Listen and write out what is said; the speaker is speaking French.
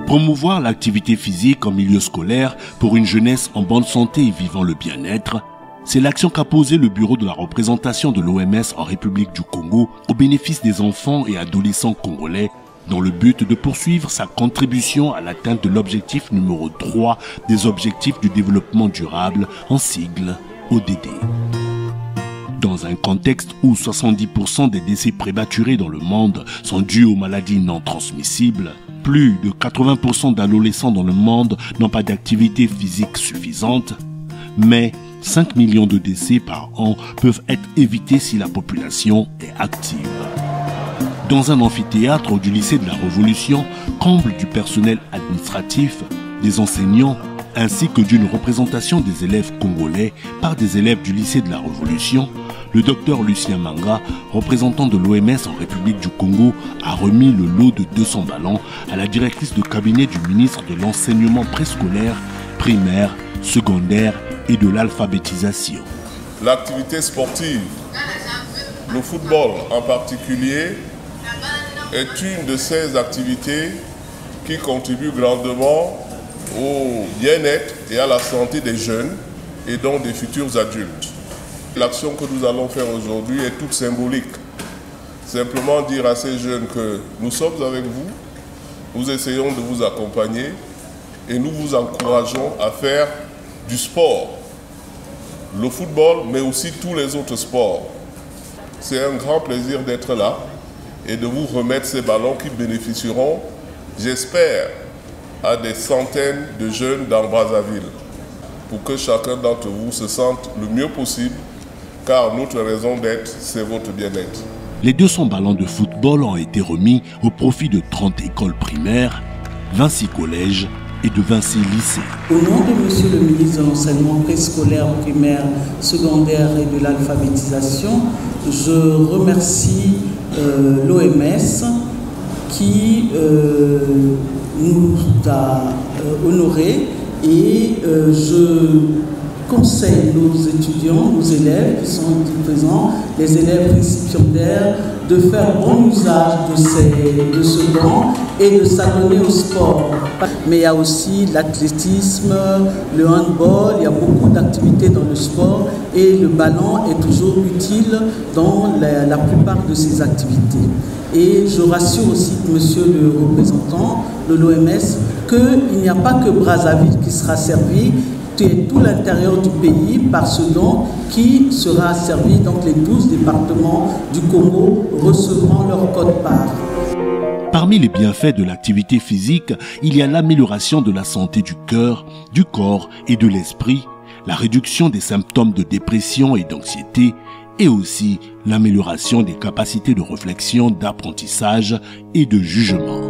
Promouvoir l'activité physique en milieu scolaire pour une jeunesse en bonne santé et vivant le bien-être, c'est l'action qu'a posée le bureau de la représentation de l'OMS en République du Congo au bénéfice des enfants et adolescents congolais dans le but de poursuivre sa contribution à l'atteinte de l'objectif numéro 3 des objectifs du développement durable, en sigle ODD. Dans un contexte où 70% des décès prématurés dans le monde sont dus aux maladies non transmissibles, plus de 80% d'adolescents dans le monde n'ont pas d'activité physique suffisante, mais 5 millions de décès par an peuvent être évités si la population est active. Dans un amphithéâtre du lycée de la Révolution, comble du personnel administratif, des enseignants, ainsi que d'une représentation des élèves congolais par des élèves du lycée de la Révolution, le docteur Lucien Manga, représentant de l'OMS en République du Congo, a remis le lot de 200 ballons à la directrice de cabinet du ministre de l'enseignement préscolaire, primaire, secondaire et de l'alphabétisation. L'activité sportive, le football en particulier, est une de ces activités qui contribue grandement au bien-être et à la santé des jeunes et donc des futurs adultes. L'action que nous allons faire aujourd'hui est toute symbolique. Simplement dire à ces jeunes que nous sommes avec vous, nous essayons de vous accompagner et nous vous encourageons à faire du sport, le football, mais aussi tous les autres sports. C'est un grand plaisir d'être là et de vous remettre ces ballons qui bénéficieront, j'espère, à des centaines de jeunes dans Brazzaville, pour que chacun d'entre vous se sente le mieux possible, car notre raison d'être, c'est votre bien-être. Les 200 ballons de football ont été remis au profit de 30 écoles primaires, 26 collèges et de 26 lycées. Au nom de Monsieur le ministre de l'Enseignement préscolaire, primaire, secondaire et de l'alphabétisation, je remercie l'OMS qui nous a honorés et je conseille nos étudiants, nos élèves qui sont présents, les élèves récipiendaires, de faire bon usage de ce don et de s'adonner au sport. Mais il y a aussi l'athlétisme, le handball, il y a beaucoup d'activités dans le sport et le ballon est toujours utile dans la plupart de ces activités. Et je rassure aussi monsieur le représentant de l'OMS qu'il n'y a pas que Brazzaville qui sera servi, tout l'intérieur du pays par ce don qui sera servi, donc les 12 départements du Congo recevront leur quote-part. Parmi les bienfaits de l'activité physique, il y a l'amélioration de la santé du cœur, du corps et de l'esprit, la réduction des symptômes de dépression et d'anxiété, et aussi l'amélioration des capacités de réflexion, d'apprentissage et de jugement.